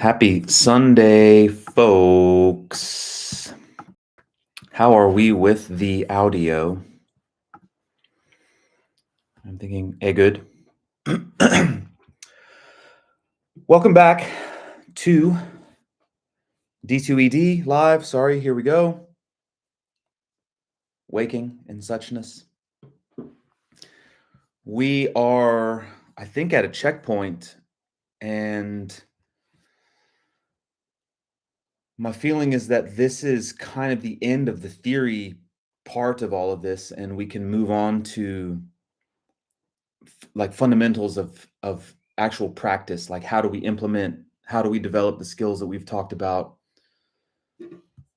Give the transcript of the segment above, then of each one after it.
Happy Sunday, folks. How are we with the audio? I'm thinking, good. Welcome back to D2ED live. Sorry, here we go. Waking and suchness. We are, I think, at a checkpoint, and my feeling is that this is kind of the end of the theory part of all of this, and we can move on to like fundamentals of actual practice. Like, how do we implement, how do we develop the skills that we've talked about?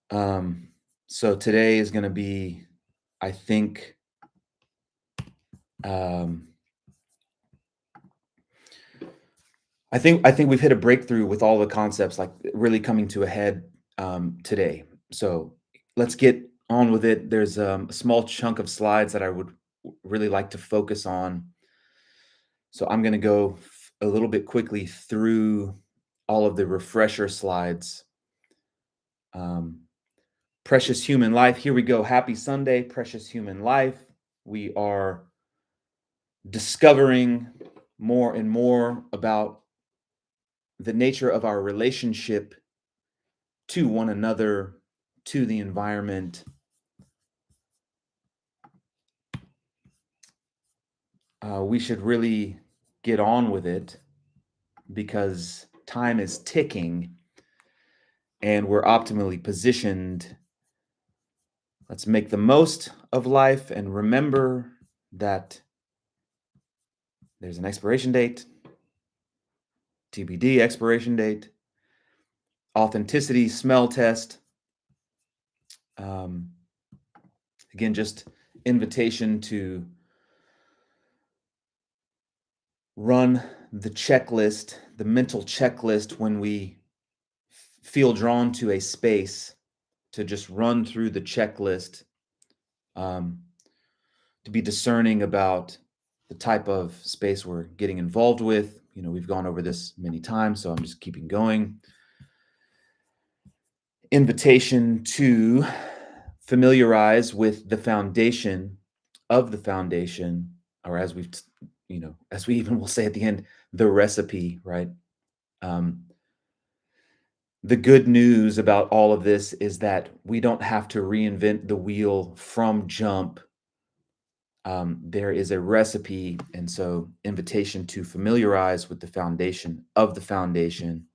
So today is going to be, I think, I think we've hit a breakthrough with all the concepts, like really coming to a head today. So let's get on with it. There's a small chunk of slides that I would really like to focus on. So I'm going to go a little bit quickly through all of the refresher slides. Precious human life. Here we go. Happy Sunday, precious human life. We are discovering more and more about the nature of our relationship to one another, to the environment. We should really get on with it because time is ticking and we're optimally positioned. Let's make the most of life and remember that there's an expiration date, TBD expiration date, authenticity smell test. Again, just invitation to run the checklist, the mental checklist when we feel drawn to a space, to just run through the checklist, to be discerning about the type of space we're getting involved with. You know, we've gone over this many times, so I'm just keeping going. Invitation to familiarize with the foundation of the foundation, or as we've, as we even will say at the end, the recipe, right? The good news about all of this is that we don't have to reinvent the wheel from jump. There is a recipe, and so invitation to familiarize with the foundation of the foundation.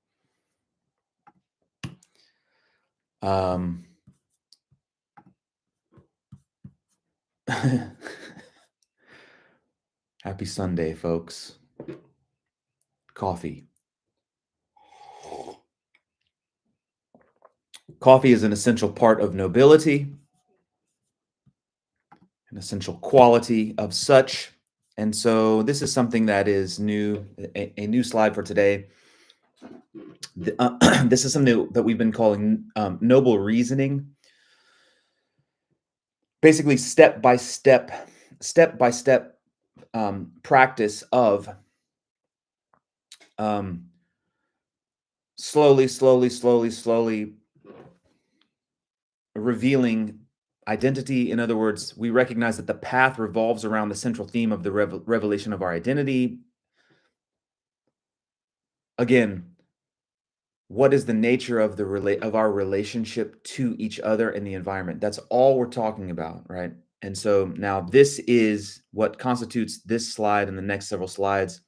Happy Sunday, folks. Coffee. Coffee is an essential part of nobility, an essential quality of such. And so this is something that is new, a new slide for today. This is something that we've been calling noble reasoning. Basically, step-by-step practice of slowly revealing identity. In other words, we recognize that the path revolves around the central theme of the revelation of our identity. Again, what is the nature of our relationship to each other and the environment? That's all we're talking about, right? And so now this is what constitutes this slide and the next several slides.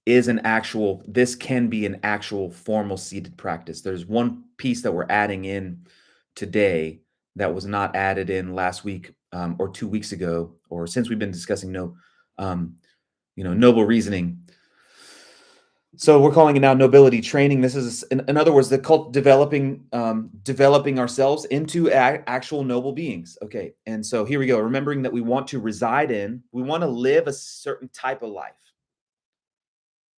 This can be an actual formal seated practice. There's one piece that we're adding in today that was not added in last week or 2 weeks ago, or since we've been discussing noble reasoning. So we're calling it now nobility training. This is, in other words, the developing ourselves into actual noble beings. Okay, and so here we go. Remembering that we want to live a certain type of life.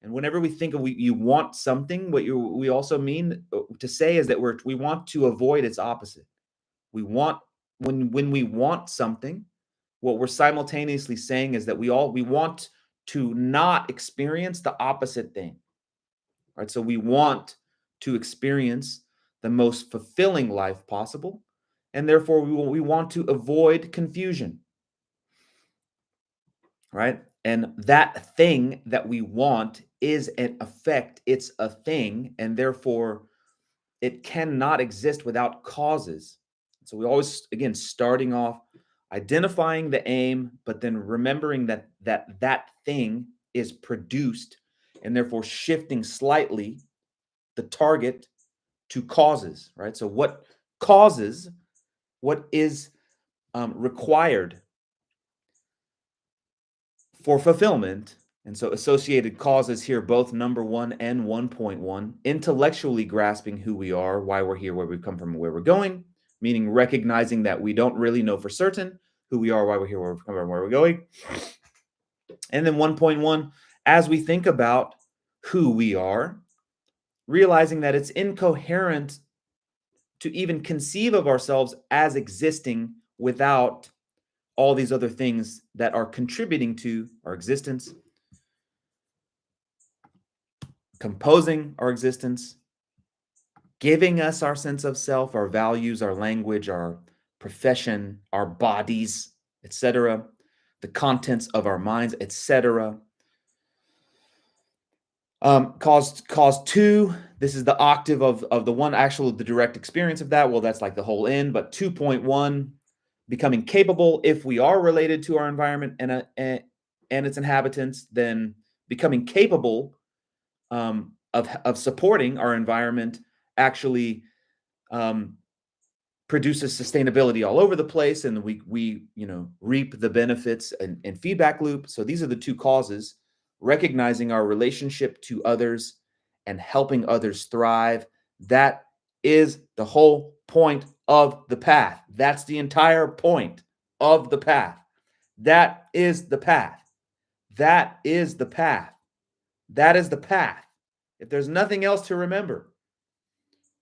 And whenever we think of you want something, we also mean to say is that we want to avoid its opposite. We want, when we want something, what we're simultaneously saying is that we want to not experience the opposite thing. right? So we want to experience the most fulfilling life possible, and therefore we want to avoid confusion, right? And that thing that we want is an effect, it's a thing, and therefore it cannot exist without causes. So we always, again, starting off identifying the aim, but then remembering that thing is produced, and therefore shifting slightly the target to causes, right? So what causes, what is required for fulfillment. And so associated causes here, both number 1 and 1.1, intellectually grasping who we are, why we're here, where we've come from, where we're going, meaning recognizing that we don't really know for certain who we are, why we're here, where we've come from, where we're going. And then 1.1, as we think about who we are, realizing that it's incoherent to even conceive of ourselves as existing without all these other things that are contributing to our existence, composing our existence, giving us our sense of self, our values, our language, our profession, our bodies, etc., the contents of our minds, etc. Cause 2, this is the octave of the one, actual, the direct experience of that. Well, that's like the whole end, but 2.1, becoming capable, if we are related to our environment and its inhabitants, then becoming capable of supporting our environment actually produces sustainability all over the place, and we reap the benefits and feedback loop. So these are the 2 causes: recognizing our relationship to others and helping others thrive. That is the whole point of the path. That's the entire point of the path. That is the path. That is the path. That is the path. If there's nothing else to remember,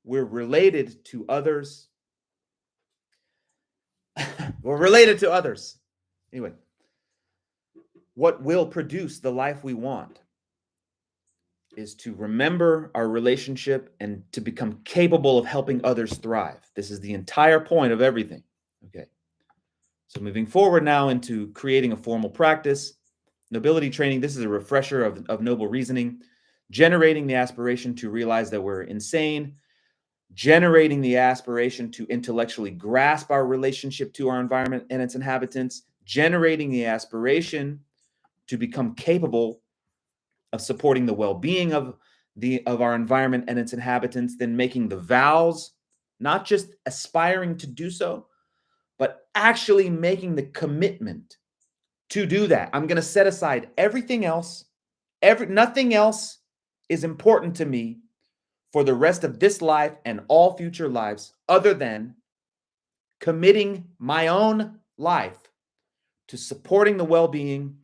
we're related to others. We're related to others. Anyway, what will produce the life we want is to remember our relationship and to become capable of helping others thrive. This is the entire point of everything. Okay. So moving forward now into creating a formal practice, nobility training. This is a refresher of noble reasoning, generating the aspiration to realize that we're insane, generating the aspiration to intellectually grasp our relationship to our environment and its inhabitants, generating the aspiration to become capable of supporting the well-being of our environment and its inhabitants, then making the vows, not just aspiring to do so, but actually making the commitment to do that. I'm going to set aside everything else. Nothing else is important to me for the rest of this life and all future lives, other than committing my own life to supporting the well-being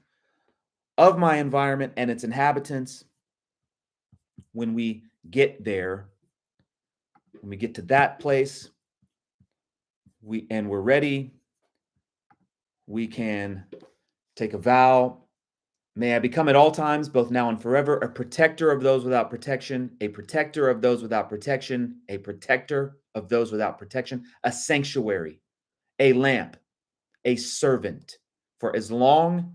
of my environment and its inhabitants. When we get there, when we get to that place, we're ready, we can take a vow. May I become at all times, both now and forever, a protector of those without protection, a protector of those without protection, a protector of those without protection, a sanctuary, a lamp, a servant. For as long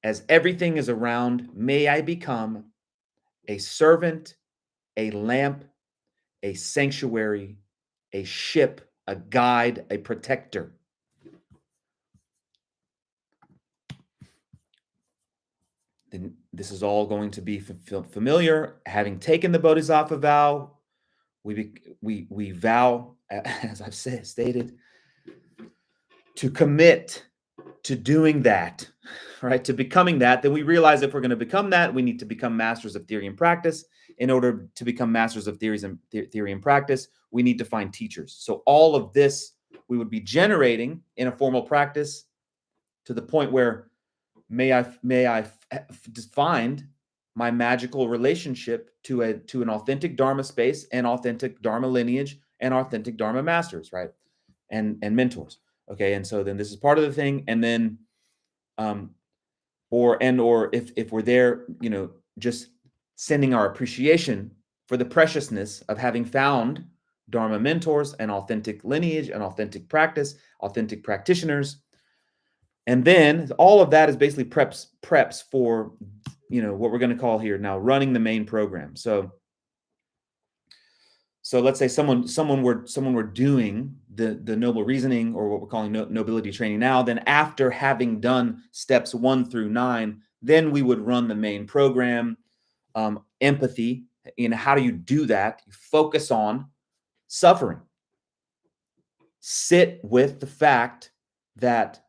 as everything is around, may I become a servant, a lamp, a sanctuary, a ship, a guide, a protector. Then this is all going to be familiar. Having taken the Bodhisattva vow, we vow, as I've stated, to commit to doing that, right? To becoming that. Then we realize if we're going to become that, we need to become masters of theory and practice. In order to become masters of theory and practice, we need to find teachers. So all of this we would be generating in a formal practice to the point where may I find my magical relationship to an authentic Dharma space and authentic Dharma lineage and authentic Dharma masters, right? And mentors. Okay. And so then this is part of the thing. And then or if we're there, just sending our appreciation for the preciousness of having found Dharma mentors, and authentic lineage, and authentic practice, authentic practitioners. And then all of that is basically preps for, what we're going to call here now running the main program. So let's say someone were doing the noble reasoning, or what we're calling nobility training now. Then after having done steps 1 through 9, then we would run the main program. Empathy. How do you do that? You focus on suffering. Sit with the fact that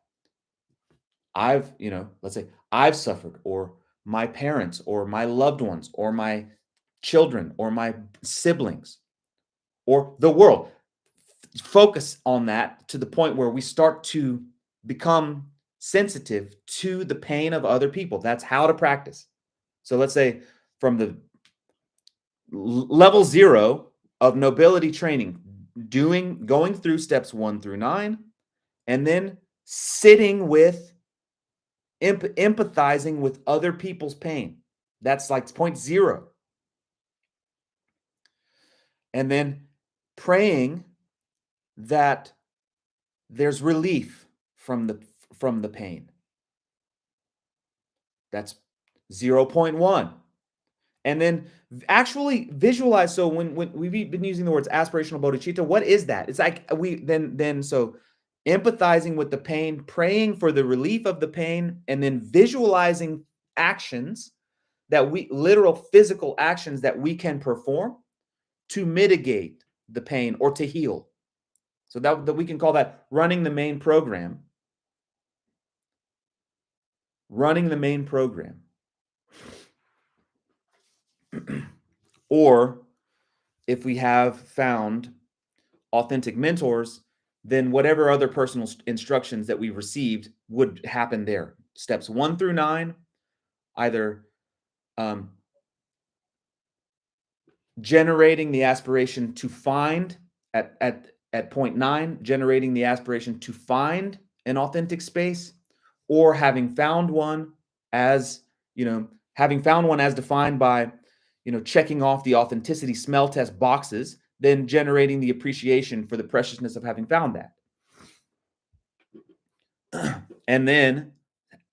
let's say I've suffered, or my parents, or my loved ones, or my children, or my siblings, or the world. Focus on that to the point where we start to become sensitive to the pain of other people. That's how to practice. So let's say from the level 0 of nobility training, going through steps 1 through 9, and then sitting with, empathizing with other people's pain. That's like point 0. And then praying that there's relief from the pain. That's 0.1. And then actually visualize. So when we've been using the words aspirational bodhicitta, what is that? It's like so empathizing with the pain, praying for the relief of the pain, and then visualizing actions literal physical actions that we can perform to mitigate the pain or to heal. So that we can call that running the main program. Running the main program. Or if we have found authentic mentors, then whatever other personal instructions that we received would happen there. Steps 1 through 9, either generating the aspiration to find at point 9, generating the aspiration to find an authentic space, or having found one as defined by checking off the authenticity smell test boxes, then generating the appreciation for the preciousness of having found that. And then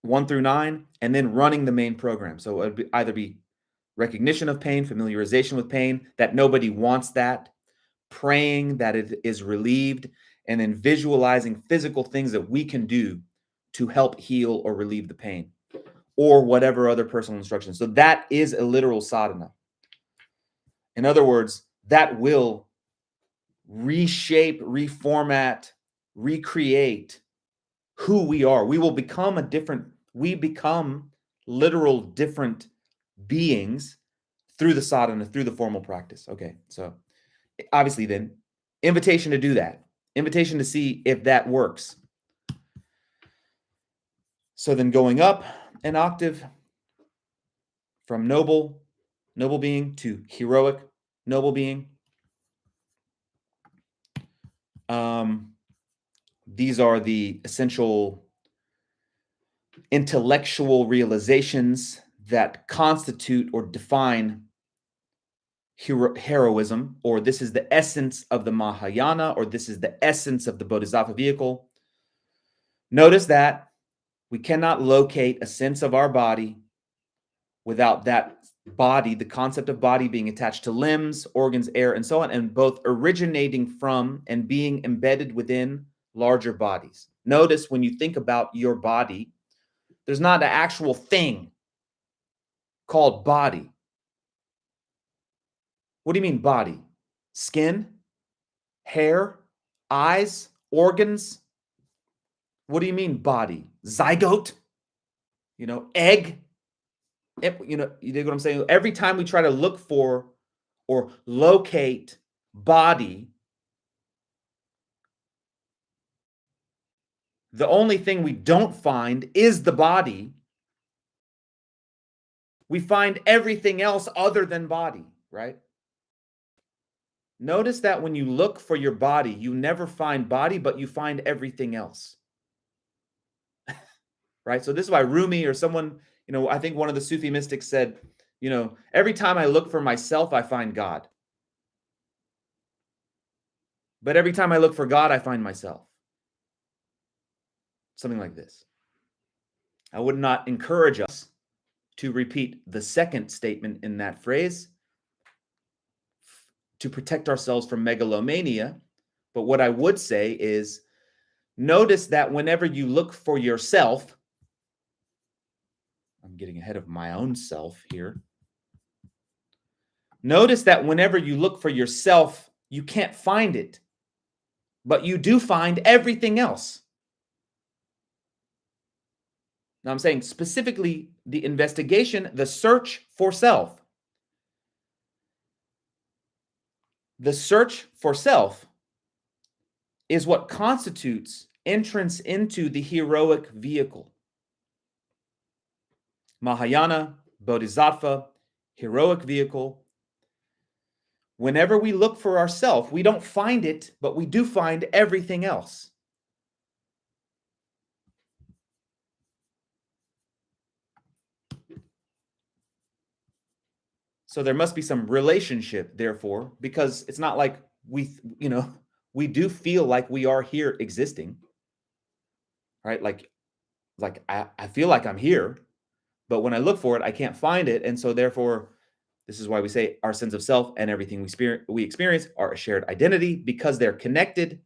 1 through 9, and then running the main program. So it would either be recognition of pain, familiarization with pain, that nobody wants that, praying that it is relieved, and then visualizing physical things that we can do to help heal or relieve the pain, or whatever other personal instructions. So that is a literal sadhana. In other words, that will reshape, reformat, recreate who we are. We become literal different beings through the sadhana, through the formal practice. Okay, so obviously then, invitation to do that. Invitation to see if that works. So then going up an octave from noble being to heroic noble being. These are the essential intellectual realizations that constitute or define heroism, or this is the essence of the Mahayana, or this is the essence of the Bodhisattva vehicle. Notice that we cannot locate a sense of our body without that body, the concept of body being attached to limbs, organs, air, and so on, and both originating from and being embedded within larger bodies. Notice when you think about your body, there's not an actual thing called body. What do you mean body? Skin, hair, eyes, organs? What do you mean body? Zygote? Egg? You dig what I'm saying? Every time we try to look for or locate body, the only thing we don't find is the body. We find everything else other than body, right? Notice that when you look for your body, you never find body, but you find everything else. Right? So this is why Rumi or someone, I think one of the Sufi mystics said, Every time I look for myself, I find God. But every time I look for God, I find myself. Something like this. I would not encourage us to repeat the second statement in that phrase to protect ourselves from megalomania. But what I would say is notice that whenever you look for yourself, I'm getting ahead of my own self here. Notice that whenever you look for yourself, you can't find it, but you do find everything else. Now, I'm saying specifically the investigation, the search for self. The search for self is what constitutes entrance into the heroic vehicle. Mahayana, Bodhisattva, heroic vehicle. Whenever we look for ourself, we don't find it, but we do find everything else. So there must be some relationship, therefore, because it's not like we do feel like we are here existing, right? Like I feel like I'm here, but when I look for it, I can't find it. And so therefore, this is why we say our sense of self and everything we experience are a shared identity because they're connected.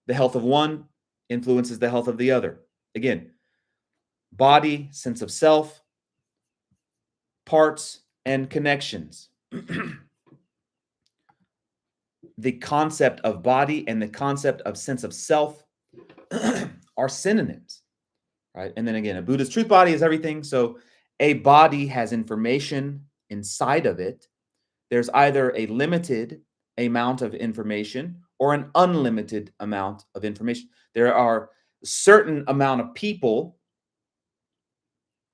The health of one influences the health of the other. Again, body, sense of self, parts, and connections. The concept of body and the concept of sense of self are synonyms, right? And then again, a Buddha's truth body is everything. So a body has information inside of it. There's either a limited amount of information or an unlimited amount of information. There are a certain amount of people,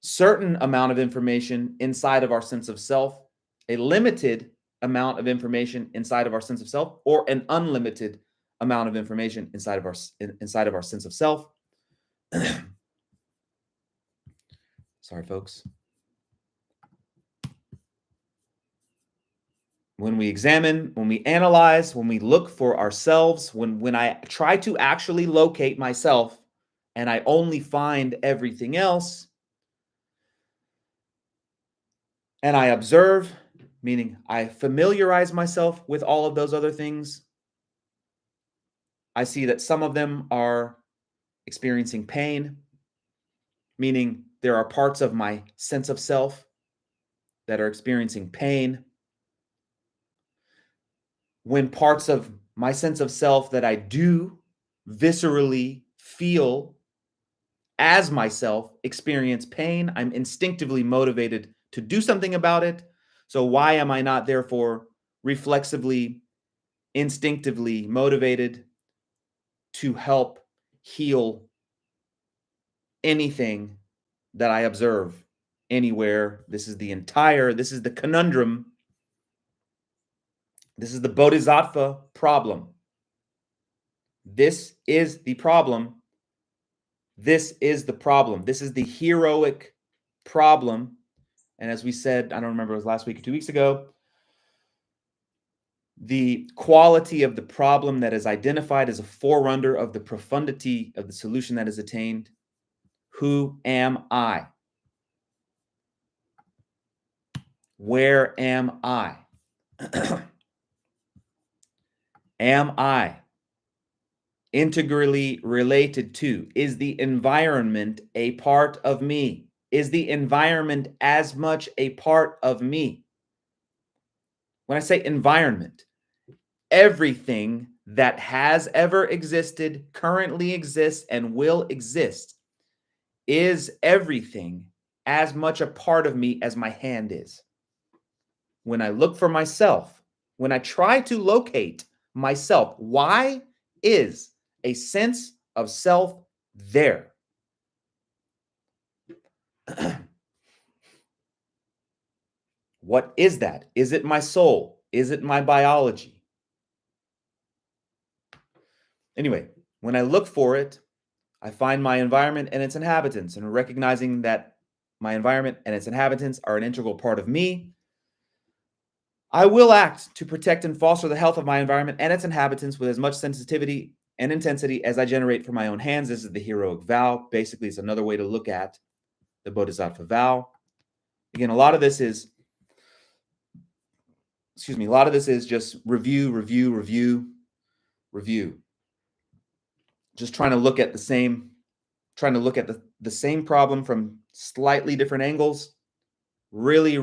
certain amount of information inside of our sense of self, a limited amount of information inside of our sense of self, or an unlimited amount of information inside of our sense of self. Sorry, folks. When we examine, when we analyze, when we look for ourselves, when I try to actually locate myself and I only find everything else, and I observe, meaning I familiarize myself with all of those other things, I see that some of them are experiencing pain, meaning there are parts of my sense of self that are experiencing pain. When parts of my sense of self that I do viscerally feel as myself experience pain, I'm instinctively motivated to do something about it. So why am I not therefore reflexively, instinctively motivated to help heal anything that I observe anywhere? This is the conundrum. This is the bodhisattva problem. This is the problem. This is the problem. This is the heroic problem. And as we said, I don't remember, it was last week or 2 weeks ago, the quality of the problem that is identified as a forerunner of the profundity of the solution that is attained. Who am I? Where am I? Am I integrally related to? Is the environment a part of me? Is the environment as much a part of me? When I say environment, everything that has ever existed, currently exists, and will exist is everything as much a part of me as my hand is. When I look for myself, when I try to locate myself, why is a sense of self there? What is that? Is it my soul? Is it my biology? Anyway, when I look for it, I find my environment and its inhabitants, and recognizing that my environment and its inhabitants are an integral part of me. I will act to protect and foster the health of my environment and its inhabitants with as much sensitivity and intensity as I generate from my own hands. This is the heroic vow. Basically, it's another way to look at the Bodhisattva vow. Again, a lot of this is just review. Just trying to look at the same problem from slightly different angles. Really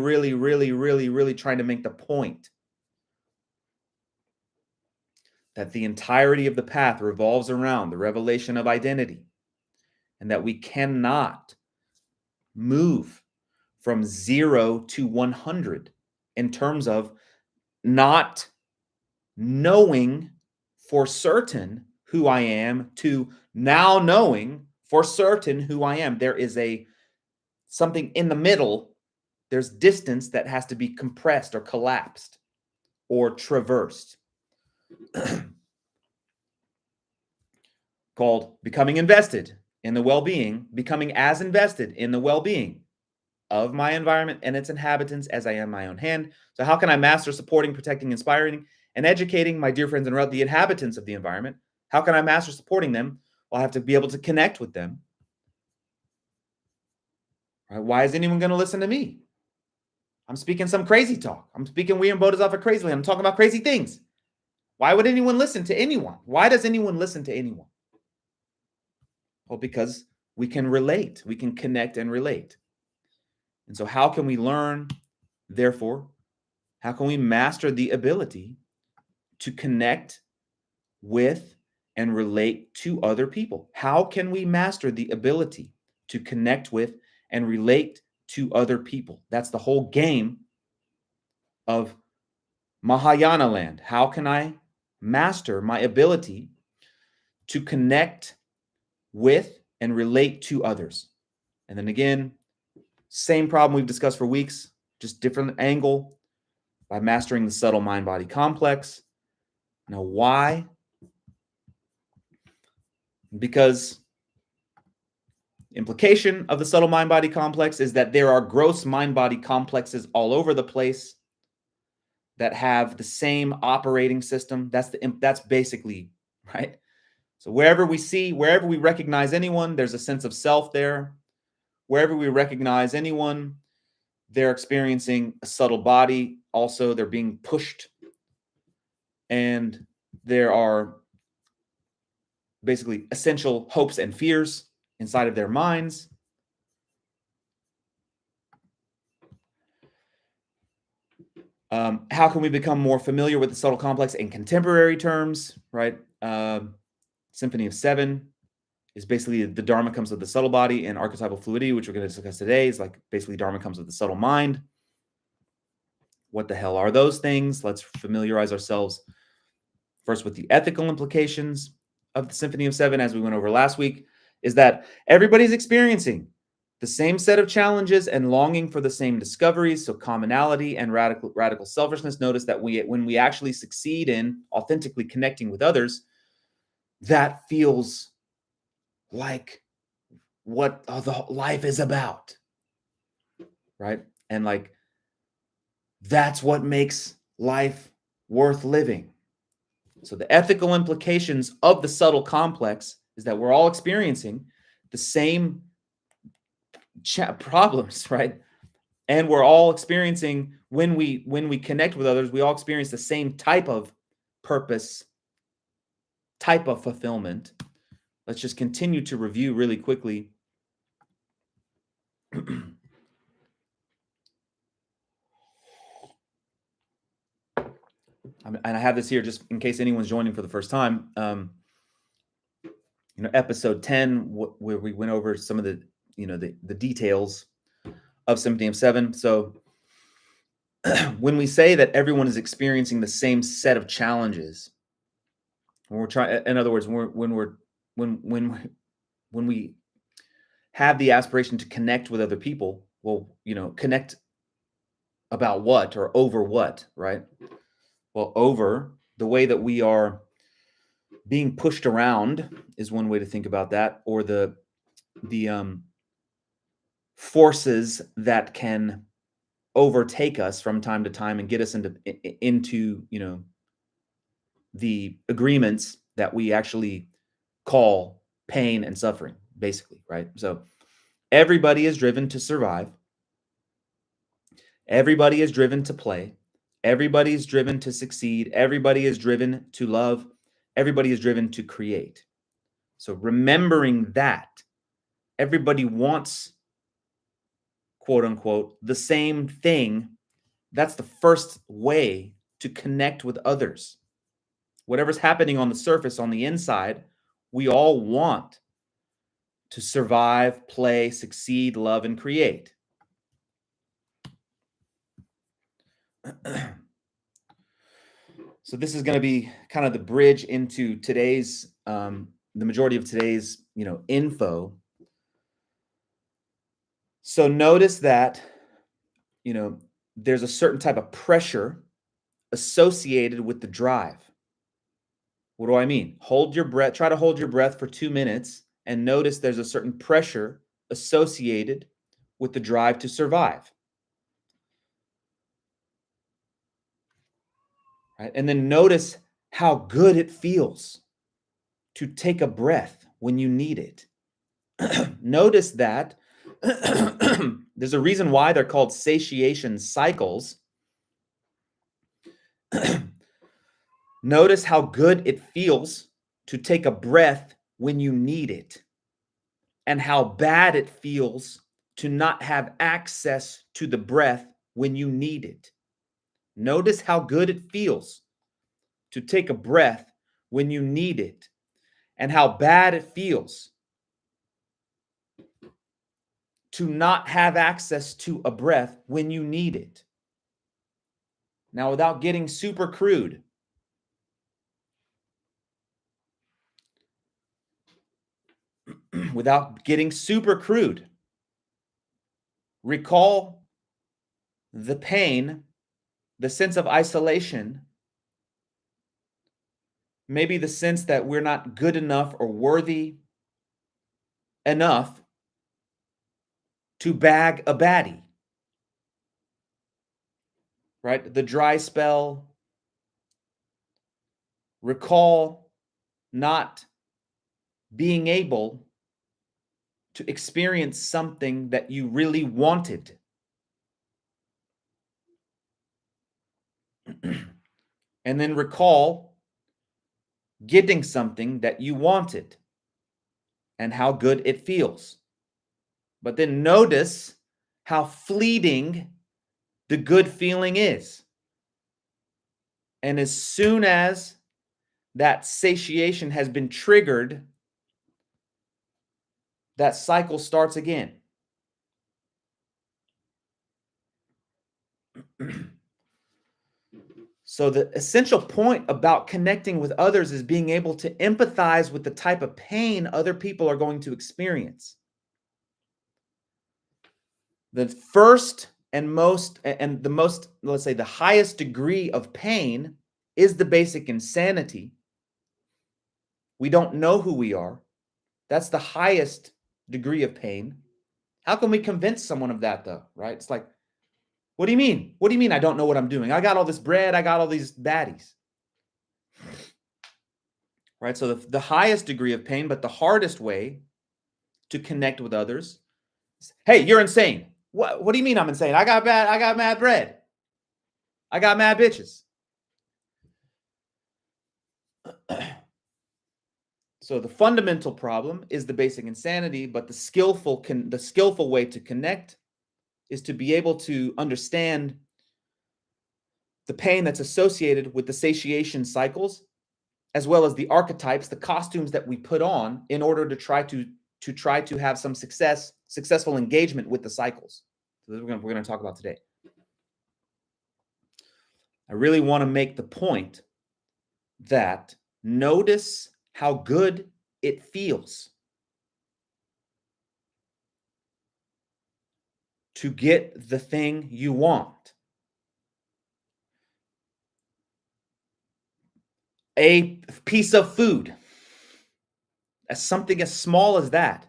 trying to make the point that the entirety of the path revolves around the revelation of identity, and that we cannot move from 0 to 100 in terms of not knowing for certain who I am to now knowing for certain who I am. There is something in the middle. There's distance that has to be compressed or collapsed or traversed. Called becoming invested in the well-being, becoming as invested in the well-being of my environment and its inhabitants as I am my own hand. So how can I master supporting, protecting, inspiring, and educating my dear friends and the inhabitants of the environment? How can I master supporting them? Well, I have to be able to connect with them. Right? Why is anyone going to listen to me? I'm speaking some crazy talk. I'm speaking we and Bodhisattva crazily. I'm talking about crazy things. Why would anyone listen to anyone? Why does anyone listen to anyone? Well, because we can relate. We can connect and relate. And so how can we learn, therefore, how can we master the ability to connect with and relate to other people? How can we master the ability to connect with and relate to other people? That's the whole game of Mahayana land. How can I master my ability to connect with and relate to others? And then again, same problem we've discussed for weeks, just different angle, by mastering the subtle mind-body complex. Now, why? Because implication of the subtle mind-body complex is that there are gross mind-body complexes all over the place that have the same operating system. That's basically, right? So wherever we recognize anyone, there's a sense of self there. Wherever we recognize anyone, they're experiencing a subtle body. Also, they're being pushed. And there are basically essential hopes and fears inside of their minds. How can we become more familiar with the subtle complex in contemporary terms, right? Symphony of Seven is basically the Dharma comes with the subtle body, and archetypal fluidity, which we're going to discuss today, is like basically Dharma comes with the subtle mind. What the hell are those things? Let's familiarize ourselves first with the ethical implications of the Symphony of Seven, as we went over last week, is that everybody's experiencing the same set of challenges and longing for the same discoveries. So commonality and radical selfishness. Notice that when we actually succeed in authentically connecting with others, that feels like what the life is about, right? And like, that's what makes life worth living. So the ethical implications of the subtle complex is that we're all experiencing the same problems, right? And we're all experiencing, when we connect with others, we all experience the same type of purpose, type of fulfillment. Let's just continue to review really quickly. And I have this here just in case anyone's joining for the first time. Episode 10, where we went over some of the, the details of Symphony of Seven. So when we say that everyone is experiencing the same set of challenges, when we're trying, in other words, when we have the aspiration to connect with other people, well, connect about what or over what, right? Well, over the way that we are being pushed around is one way to think about that, or the forces that can overtake us from time to time and get us into the agreements that we actually call pain and suffering, basically, right? So everybody is driven to survive. Everybody is driven to play. Everybody is driven to succeed. Everybody is driven to love. Everybody is driven to create. So remembering that everybody wants, quote unquote, the same thing, that's the first way to connect with others. Whatever's happening on the surface, on the inside, we all want to survive, play, succeed, love, and create. So this is going to be kind of the bridge into today's, the majority of today's, info. So notice that, there's a certain type of pressure associated with the drive. What do I mean? Hold your breath. Try to hold your breath for 2 minutes and notice there's a certain pressure associated with the drive to survive. Right? And then notice how good it feels to take a breath when you need it. Notice that there's a reason why they're called satiation cycles. Notice how good it feels to take a breath when you need it, and how bad it feels to not have access to the breath when you need it. Notice how good it feels to take a breath when you need it, and how bad it feels to not have access to a breath when you need it. Now, without getting super crude, recall the pain, the sense of isolation, maybe the sense that we're not good enough or worthy enough to bag a baddie, right? The dry spell. Recall not being able to experience something that you really wanted. And then recall getting something that you wanted and how good it feels. But then notice how fleeting the good feeling is. And as soon as that satiation has been triggered, that cycle starts again. So the essential point about connecting with others is being able to empathize with the type of pain other people are going to experience. The first and the most, let's say, the highest degree of pain is the basic insanity. We don't know who we are. That's the highest degree of pain. How can we convince someone of that, though, right? It's like, what do you mean? What do you mean I don't know what I'm doing? I got all this bread. I got all these baddies. Right? So the highest degree of pain, but the hardest way to connect with others is, hey, you're insane. What do you mean I'm insane? I got mad bread. I got mad bitches. So the fundamental problem is the basic insanity, but the skillful way to connect is to be able to understand the pain that's associated with the satiation cycles, as well as the archetypes, the costumes that we put on in order to try to have some successful engagement with the cycles. So this is what we're going to talk about today. I really want to make the point that notice how good it feels to get the thing you want. A piece of food, as something as small as that,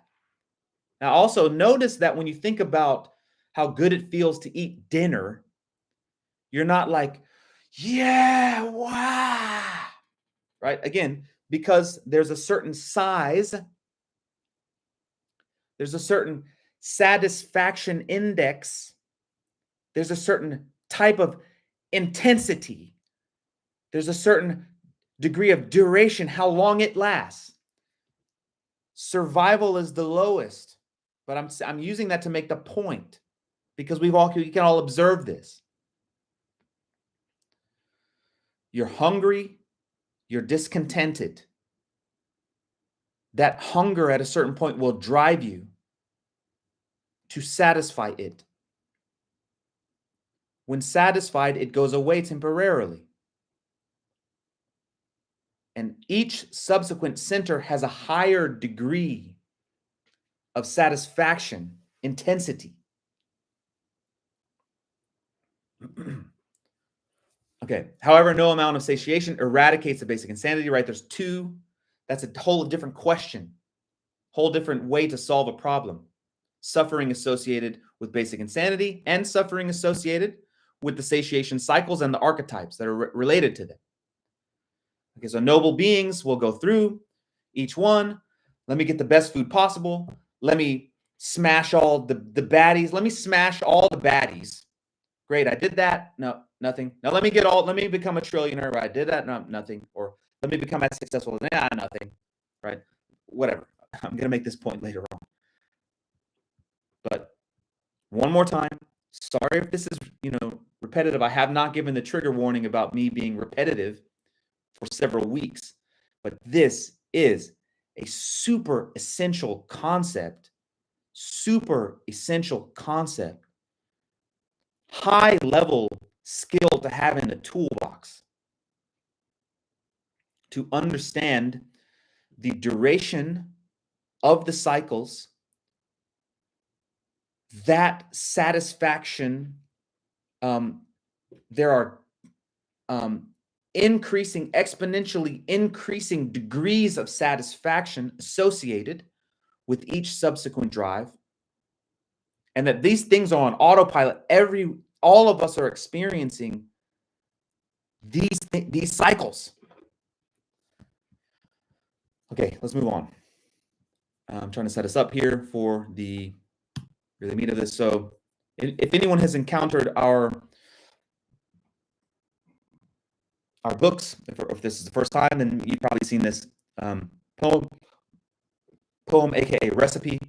Now, also notice that when you think about how good it feels to eat dinner, you're not like, yeah, wow, right? Again, because there's a certain size, there's a certain satisfaction index, there's a certain type of intensity, there's a certain degree of duration, how long it lasts. Survival is the lowest, but I'm using that to make the point because we can all observe this. You're hungry, you're discontented. That hunger at a certain point will drive you to satisfy it. When satisfied, it goes away temporarily. And each subsequent center has a higher degree of satisfaction, intensity. Okay. However, no amount of satiation eradicates the basic insanity, right? There's two. That's a whole different question, whole different way to solve a problem. Suffering associated with basic insanity and suffering associated with the satiation cycles and the archetypes that are related to them. Okay, so noble beings will go through each one. Let me get the best food possible. Let me smash all the baddies. Let me smash all the baddies. Great, I did that. No, nothing. Now let me become a trillionaire. Right, I did that. No, nothing. Or let me become as successful. Nothing. Right, whatever. I'm gonna make this point later on. But one more time, sorry if this is, repetitive. I have not given the trigger warning about me being repetitive for several weeks, but this is a super essential concept, high level skill to have in the toolbox to understand the duration of the cycles, that satisfaction. There are exponentially increasing degrees of satisfaction associated with each subsequent drive, and that these things are on autopilot. All of us are experiencing these cycles. Okay, let's move on. I'm trying to set us up here for the really meat of this. So if anyone has encountered our books, if this is the first time, then you've probably seen this poem, aka recipe.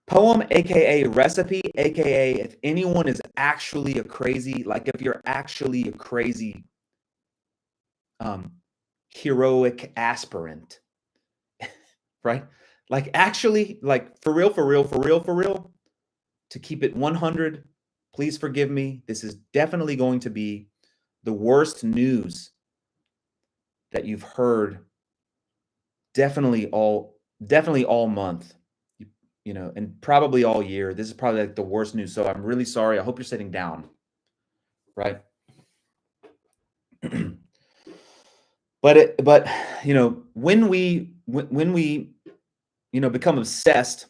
Poem, aka recipe, aka if anyone is actually a crazy, like if you're actually a crazy heroic aspirant, right? Like actually, like for real, to keep it 100, please forgive me. This is definitely going to be the worst news that you've heard definitely all month, and probably all year. This is probably like the worst news. So I'm really sorry. I hope you're sitting down, right? But when we become obsessed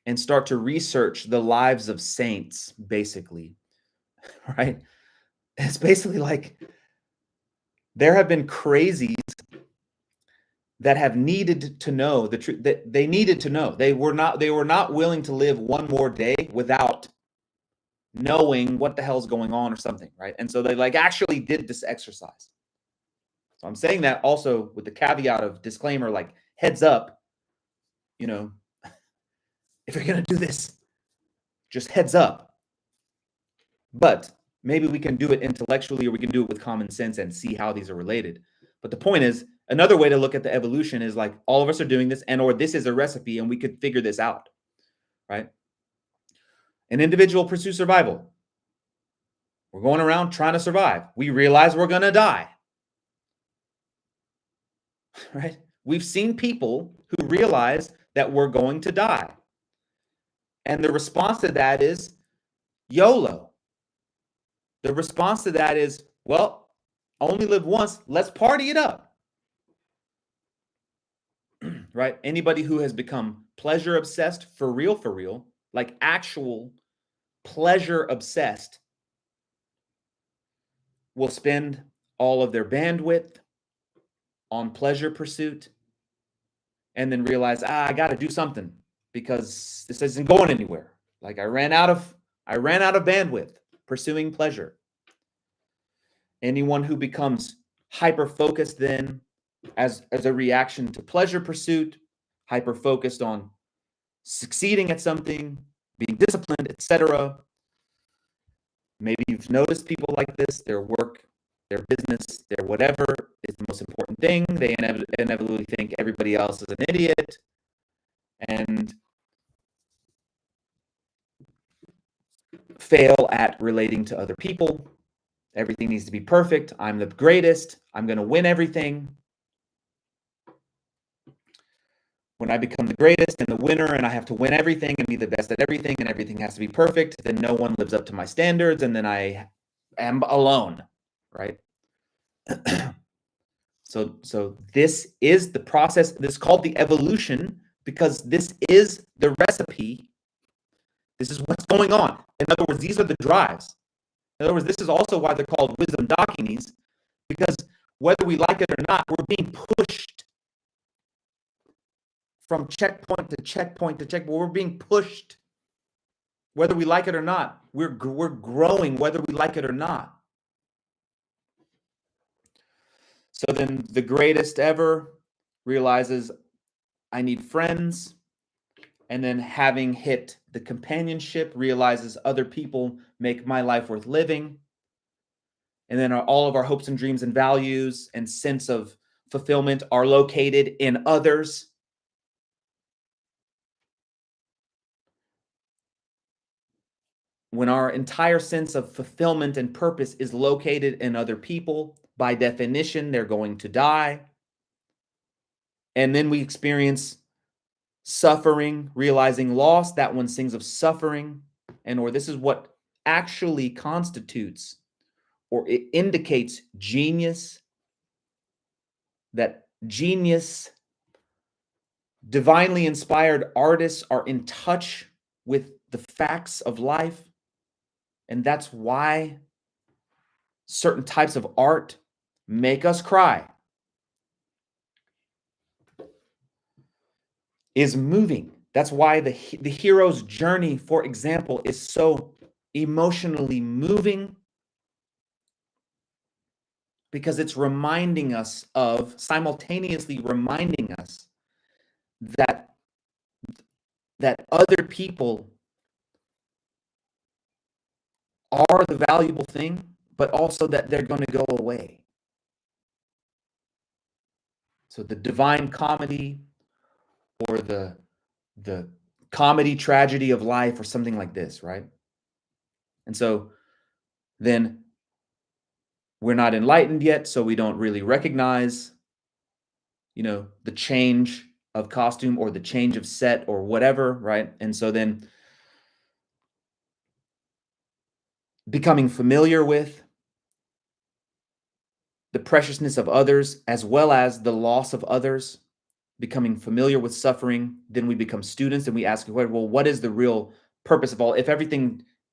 and start to research the lives of saints, basically, right? It's basically like there have been crazies that have needed to know the truth, that they needed to know. They were not willing to live one more day without knowing what the hell's going on or something, right? And so they actually did this exercise. So I'm saying that also with the caveat of disclaimer, like heads up, if you're going to do this, just heads up. But maybe we can do it intellectually, or we can do it with common sense and see how these are related. But the point is, another way to look at the evolution is like all of us are doing this, or this is a recipe and we could figure this out, right? An individual pursues survival. We're going around trying to survive. We realize we're going to die, right? We've seen people who realize that we're going to die. And the response to that is YOLO. The response to that is, well, only live once. Let's party it up. right? Anybody who has become pleasure obsessed for real, like actual pleasure obsessed, will spend all of their bandwidth on pleasure pursuit and then realize, I got to do something because this isn't going anywhere. Like I ran out of bandwidth pursuing pleasure. Anyone who becomes hyper focused then as a reaction to pleasure pursuit, hyper focused on succeeding at something, being disciplined, etc. Maybe you've noticed people like this, their work, their business, their whatever is the most important thing. They inevitably think everybody else is an idiot and fail at relating to other people. Everything needs to be perfect. I'm the greatest. I'm going to win everything. When I become the greatest and the winner and I have to win everything and be the best at everything and everything has to be perfect, then no one lives up to my standards and then I am alone, right? So this is the process. This is called the evolution because this is the recipe. This is what's going on. In other words, these are the drives. In other words, this is also why they're called wisdom dakinis, because whether we like it or not, we're being pushed from checkpoint to checkpoint to checkpoint. We're being pushed, whether we like it or not. We're growing, whether we like it or not. So then the greatest ever realizes I need friends. And then having hit the companionship, realizes other people make my life worth living. And then all of our hopes and dreams and values and sense of fulfillment are located in others. When our entire sense of fulfillment and purpose is located in other people, by definition, they're going to die. And then we experience suffering, realizing loss. That one sings of suffering. Or this is what actually constitutes or it indicates genius. That genius, divinely inspired artists are in touch with the facts of life. And that's why certain types of art make us cry. Is moving. That's why the hero's journey, for example, is so emotionally moving, because it's reminding us of, simultaneously reminding us that other people are the valuable thing, but also that they're going to go away. So the divine comedy, or the comedy tragedy of life, or something like this, right? And so then we're not enlightened yet, so we don't really recognize, the change of costume or the change of set or whatever, right? And so then becoming familiar with the preciousness of others as well as the loss of others, becoming familiar with suffering, then we become students and we ask, well, what is the real purpose of all,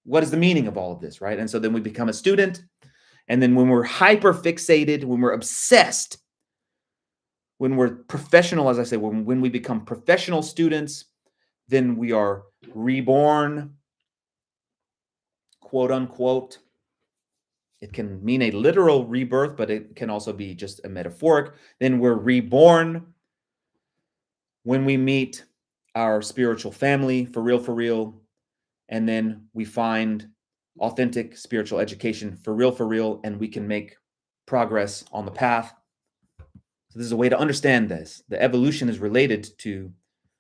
what is the meaning of all of this, right? And so then we become a student. And then when we're hyper fixated, when we're obsessed, when we're professional, as I say, when we become professional students, then we are reborn, quote unquote. It can mean a literal rebirth, but it can also be just a metaphoric. Then we're reborn when we meet our spiritual family, for real. And then we find authentic spiritual education, for real, and we can make progress on the path. So this is a way to understand this. The evolution is related to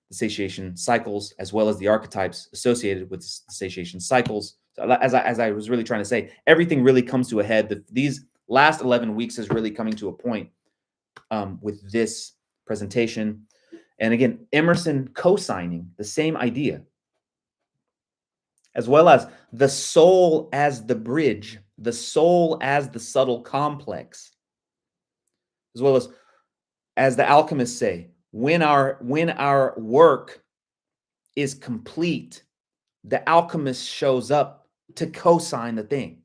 the satiation cycles as well as the archetypes associated with the satiation cycles. So as I was really trying to say, everything really comes to a head. These last 11 weeks is really coming to a point with this presentation. And again, Emerson co-signing the same idea, as well as the soul as the bridge, the soul as the subtle complex, as well as the alchemists say, When our work is complete, the alchemist shows up to co-sign the thing.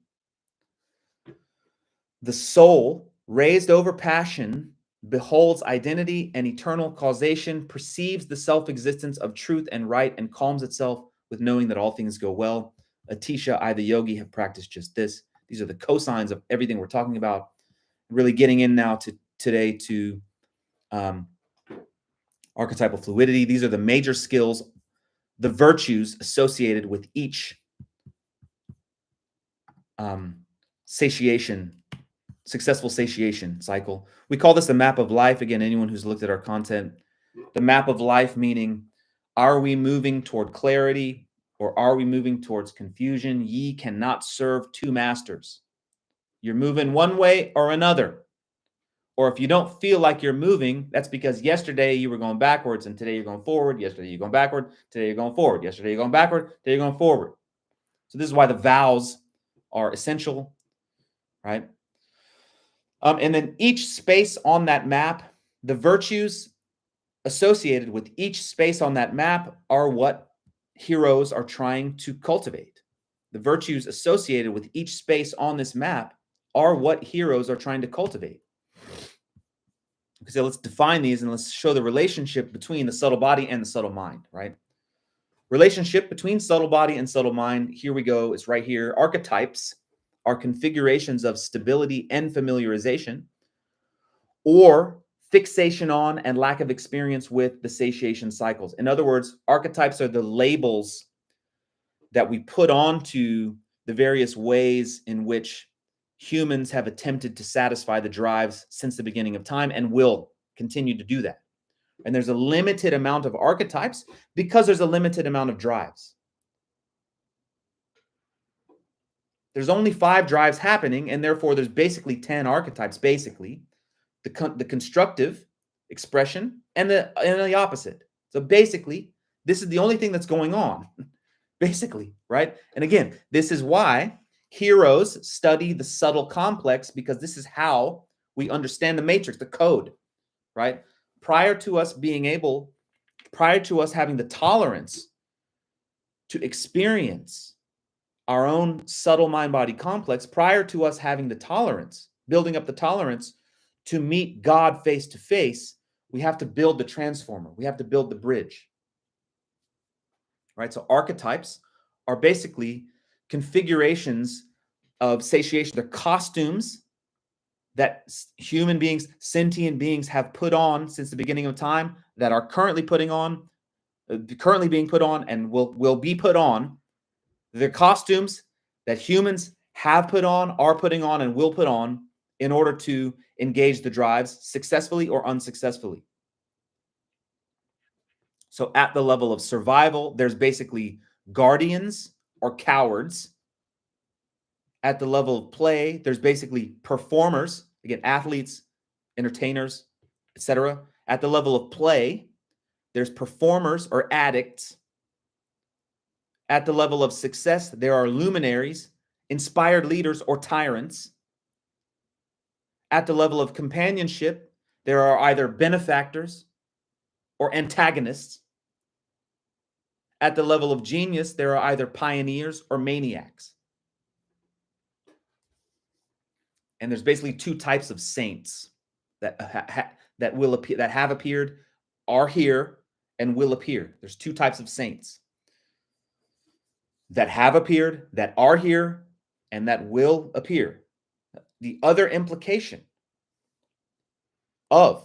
The soul, raised over passion, beholds identity and eternal causation, perceives the self-existence of truth and right, and calms itself with knowing that all things go well. Atisha, I, the yogi, have practiced just this. These are the cosigns of everything we're talking about. Really getting in now today to archetypal fluidity. These are the major skills, the virtues associated with each successful satiation cycle. We call this the map of life. Again, anyone who's looked at our content, the map of life, meaning, are we moving toward clarity or are we moving towards confusion? Ye cannot serve two masters. You're moving one way or another. Or if you don't feel like you're moving, that's because yesterday you were going backwards and today you're going forward. Yesterday you're going backward, today you're going forward. Yesterday you're going backward, today you're going forward. So this is why the vows are essential, right? And then each space on that map, the virtues associated with each space on that map are what heroes are trying to cultivate. The virtues associated with each space on this map are what heroes are trying to cultivate. So let's define these and let's show the relationship between the subtle body and the subtle mind, right? Relationship between subtle body and subtle mind, here we go, it's right here. Archetypes are configurations of stability and familiarization, or fixation on and lack of experience with the satiation cycles. In other words, archetypes are the labels that we put onto the various ways in which humans have attempted to satisfy the drives since the beginning of time and will continue to do that. And there's a limited amount of archetypes because there's a limited amount of drives. There's only 5 drives happening, and therefore there's basically 10 archetypes, basically. The constructive expression and the opposite. So basically, this is the only thing that's going on, basically, right? And again, this is why heroes study the subtle complex, because this is how we understand the matrix, the code, right? Prior to us having the tolerance to experience our own subtle mind-body complex, prior to us having the tolerance, building up the tolerance to meet God face to face, we have to build the transformer. We have to build the bridge, right? So archetypes are basically configurations of satiation. They're costumes that human beings, sentient beings have put on since the beginning of time, that are currently being put on and will be put on. They're costumes that humans have put on, are putting on, and will put on in order to engage the drives successfully or unsuccessfully. So at the level of survival, there's basically guardians or cowards. At the level of play, there's basically performers, again, athletes, entertainers, etc. At the level of play, there's performers or addicts. At the level of success, there are luminaries, inspired leaders, or tyrants. At the level of companionship, there are either benefactors or antagonists. At the level of genius, there are either pioneers or maniacs. And there's basically 2 types of saints that will appear, that have appeared, are here, and will appear. There's 2 types of saints that have appeared, that are here, and that will appear. The other implication of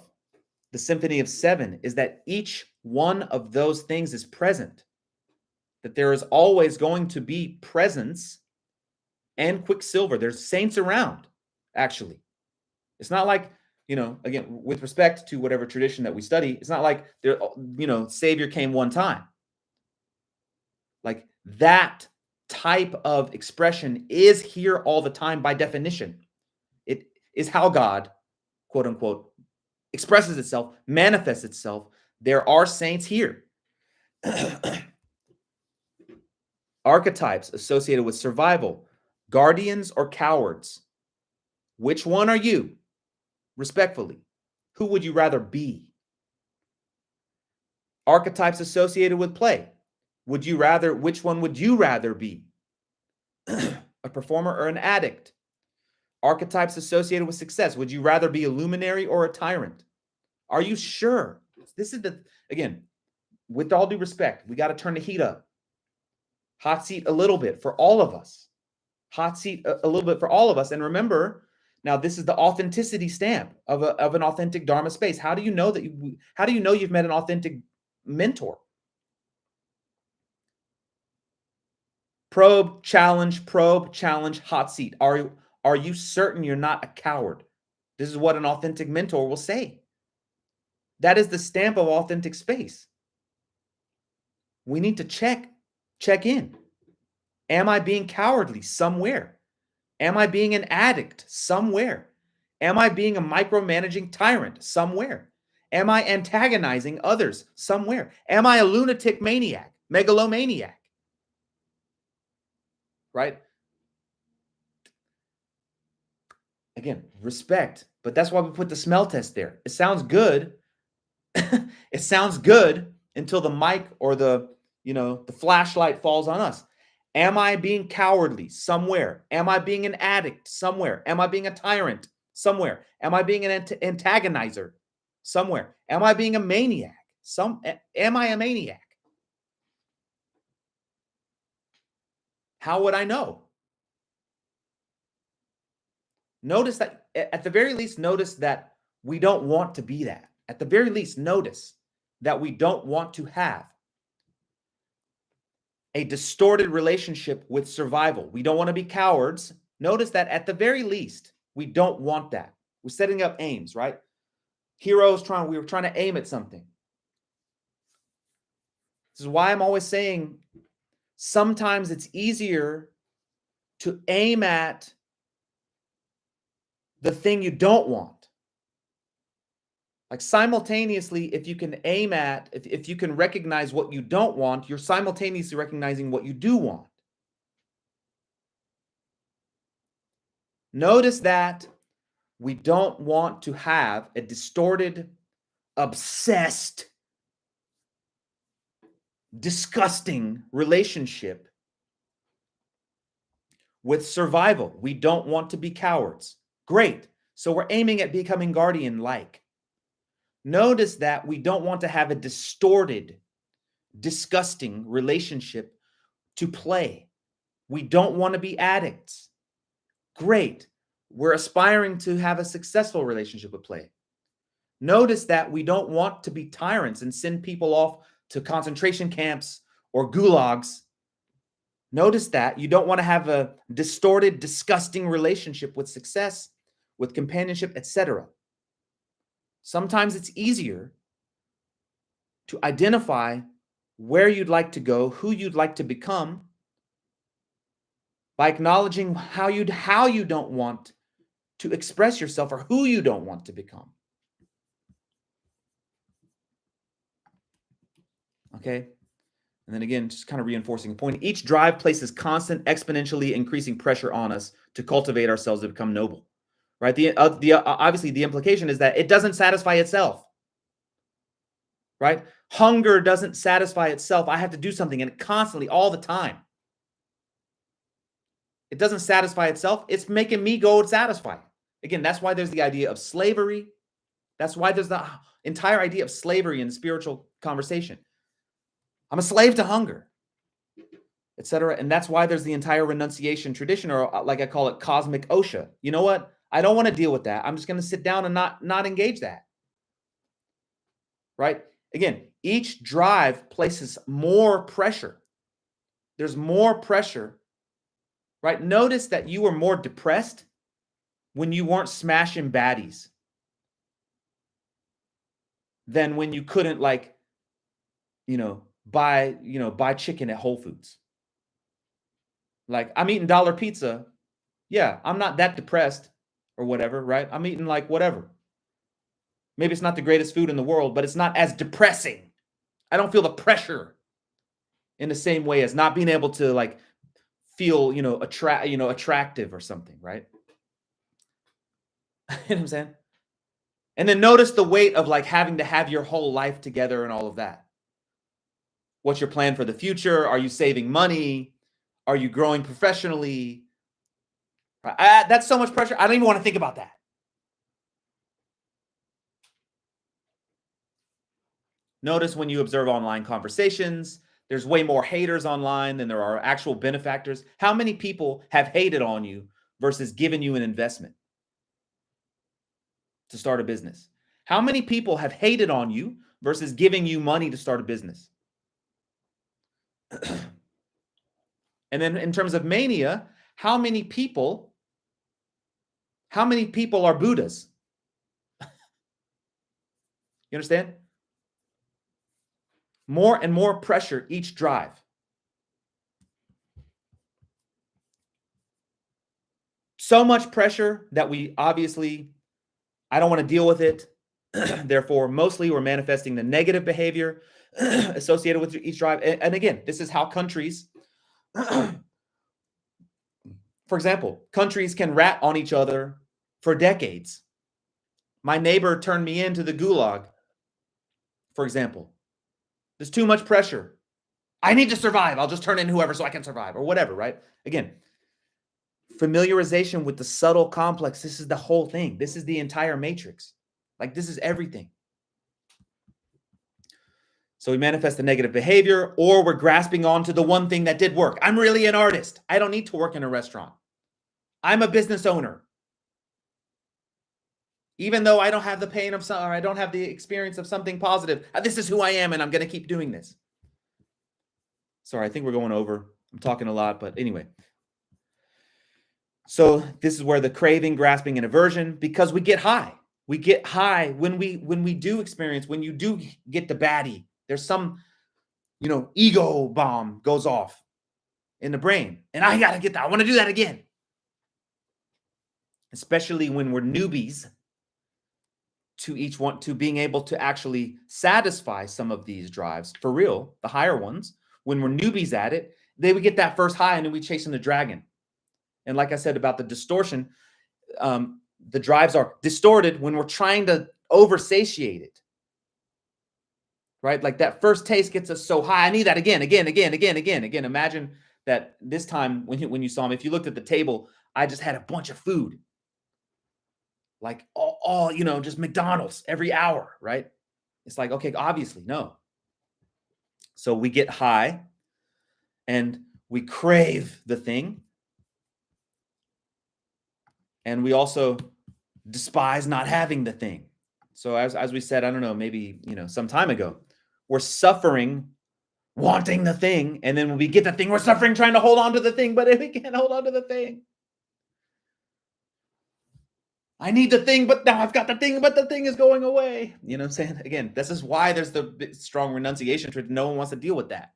the Symphony of 7 is that each one of those things is present, that there is always going to be presence and quicksilver. There's saints around, actually. It's not like, again, with respect to whatever tradition that we study, it's not like there, Savior came one time. Like that type of expression is here all the time by definition. It is how God, quote unquote, expresses itself, manifests itself. There are saints here. Archetypes associated with survival, guardians or cowards. Which one are you? Respectfully, who would you rather be? Archetypes associated with play. Which one would you rather be? A performer or an addict? Archetypes associated with success. Would you rather be a luminary or a tyrant? Are you sure? This is again, with all due respect, we got to turn the heat up. Hot seat a little bit for all of us. Hot seat a little bit for all of us. And remember, now this is the authenticity stamp of an authentic Dharma space. How do you know how do you know you've met an authentic mentor? Probe, challenge, hot seat. Are you certain you're not a coward? This is what an authentic mentor will say. That is the stamp of authentic space. We need to check in. Am I being cowardly somewhere? Am I being an addict somewhere? Am I being a micromanaging tyrant somewhere? Am I antagonizing others somewhere? Am I a lunatic maniac, megalomaniac? Right? Again, respect, but that's why we put the smell test there. It sounds good. It sounds good until the mic or the flashlight falls on us. Am I being cowardly somewhere? Am I being an addict somewhere? Am I being a tyrant somewhere? Am I being an antagonizer somewhere? Am I being a maniac? Am I a maniac? How would I know? Notice that, at the very least, notice that we don't want to be that. At the very least, notice that we don't want to have a distorted relationship with survival. We don't want to be cowards. Notice that at the very least, we don't want that. We're setting up aims, right? We were trying to aim at something. This is why I'm always saying sometimes it's easier to aim at the thing you don't want. Like simultaneously, if you can aim at, if you can recognize what you don't want, you're simultaneously recognizing what you do want. Notice that we don't want to have a distorted, obsessed, disgusting relationship with survival. We don't want to be cowards. Great. So we're aiming at becoming guardian-like. Notice that we don't want to have a distorted, disgusting relationship to play. We don't want to be addicts. Great. We're aspiring to have a successful relationship with play. Notice that we don't want to be tyrants and send people off to concentration camps or gulags. Notice that you don't want to have a distorted, disgusting relationship with success, with companionship, etc. Sometimes it's easier to identify where you'd like to go, who you'd like to become, by acknowledging how you don't want to express yourself or who you don't want to become. Okay? And then again, just kind of reinforcing a point. Each drive places constant, exponentially increasing pressure on us to cultivate ourselves to become noble. Right? Obviously, the implication is that it doesn't satisfy itself. Right? Hunger doesn't satisfy itself. I have to do something, and constantly, all the time. It doesn't satisfy itself. It's making me go satisfy. Again, that's why there's the idea of slavery. That's why there's the entire idea of slavery in the spiritual conversation. I'm a slave to hunger, etc. And that's why there's the entire renunciation tradition, or like I call it, cosmic OSHA. You know what? I don't want to deal with that. I'm just going to sit down and not engage that. Right? Again, each drive places more pressure. There's more pressure. Right? Notice that you were more depressed when you weren't smashing baddies than when you couldn't, like, buy chicken at Whole Foods. Like, I'm eating dollar pizza. Yeah, I'm not that depressed or whatever, right? I'm eating like whatever. Maybe it's not the greatest food in the world, but it's not as depressing. I don't feel the pressure in the same way as not being able to, like, feel, attractive or something, right? You know what I'm saying? And then notice the weight of, like, having to have your whole life together and all of that. What's your plan for the future? Are you saving money? Are you growing professionally? That's so much pressure. I don't even want to think about that. Notice when you observe online conversations, there's way more haters online than there are actual benefactors. How many people have hated on you versus given you an investment to start a business? How many people have hated on you versus giving you money to start a business? And then in terms of mania, how many people are Buddhas? You understand? More and more pressure each drive. So much pressure that I don't want to deal with it. Therefore, mostly we're manifesting the negative behavior associated with each drive. And again, this is how countries, for example, countries can rat on each other for decades. My neighbor turned me into the gulag, for example. There's too much pressure. I need to survive. I'll just turn in whoever so I can survive or whatever, right? Again, familiarization with the subtle complex. This is the whole thing. This is the entire matrix. Like, this is everything. So we manifest the negative behavior, or we're grasping onto the one thing that did work. I'm really an artist. I don't need to work in a restaurant. I'm a business owner. Even though I don't have the pain of or I don't have the experience of something positive, this is who I am, and I'm going to keep doing this. Sorry, I think we're going over. I'm talking a lot, but anyway. So this is where the craving, grasping, and aversion, because we get high. We get high when we do experience, when you do get the baddie. There's some, ego bomb goes off in the brain, and I got to get that. I want to do that again. Especially when we're newbies to being able to actually satisfy some of these drives for real, the higher ones. When we're newbies at it, we get that first high, and then we chasing the dragon. And like I said about the distortion, the drives are distorted when we're trying to oversatiate it, right? Like that first taste gets us so high. I need that again. Imagine that this time when you saw me, if you looked at the table, I just had a bunch of food, like all just McDonald's every hour, right? It's like, okay, obviously no. So we get high and we crave the thing. And we also despise not having the thing. So as we said, I don't know, maybe, some time ago, we're suffering wanting the thing. And then when we get the thing, we're suffering trying to hold on to the thing, but we can't hold on to the thing. I need the thing, but now I've got the thing, but the thing is going away. You know what I'm saying? Again, this is why there's the strong renunciation trip. No one wants to deal with that.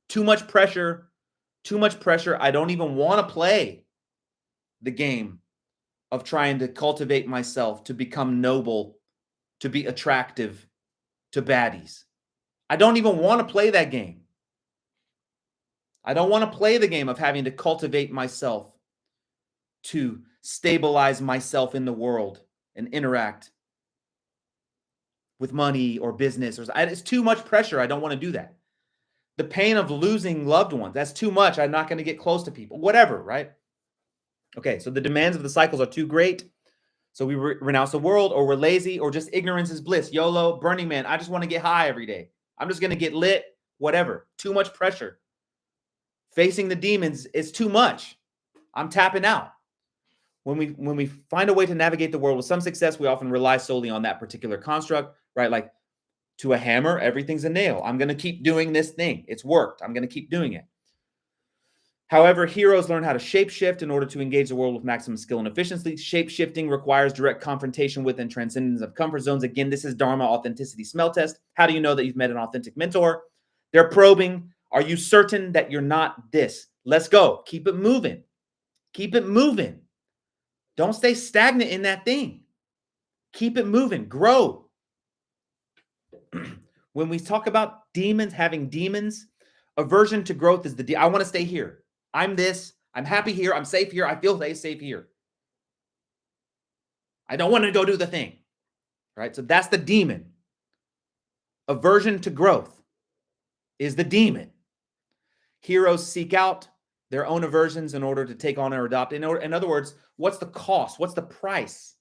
Too much pressure. I don't even want to play the game of trying to cultivate myself to become noble, to be attractive to baddies. I don't even want to play that game. I don't want to play the game of having to cultivate myself to stabilize myself in the world and interact with money or business. It's too much pressure. I don't want to do that. The pain of losing loved ones, that's too much. I'm not going to get close to people, whatever, right? Okay, so the demands of the cycles are too great. So we renounce the world, or we're lazy, or just ignorance is bliss. YOLO, Burning Man, I just want to get high every day. I'm just going to get lit, whatever. Too much pressure. Facing the demons is too much. I'm tapping out. When we find a way to navigate the world with some success, we often rely solely on that particular construct, right? Like to a hammer, everything's a nail. I'm going to keep doing this thing. It's worked. I'm going to keep doing it. However, heroes learn how to shapeshift in order to engage the world with maximum skill and efficiency. Shapeshifting requires direct confrontation with and transcendence of comfort zones. Again, this is Dharma authenticity smell test. How do you know that you've met an authentic mentor? They're probing. Are you certain that you're not this? Let's go. Keep it moving. Keep it moving. Don't stay stagnant in that thing. Keep it moving. Grow. When we talk about demons, having demons, aversion to growth is I want to stay here. I'm this. I'm happy here. I'm safe here. I feel safe here. I don't want to go do the thing. Right? So that's the demon. Aversion to growth. is the demon. Heroes seek out their own aversions in order to take on or adopt. In other words, what's the cost? What's the price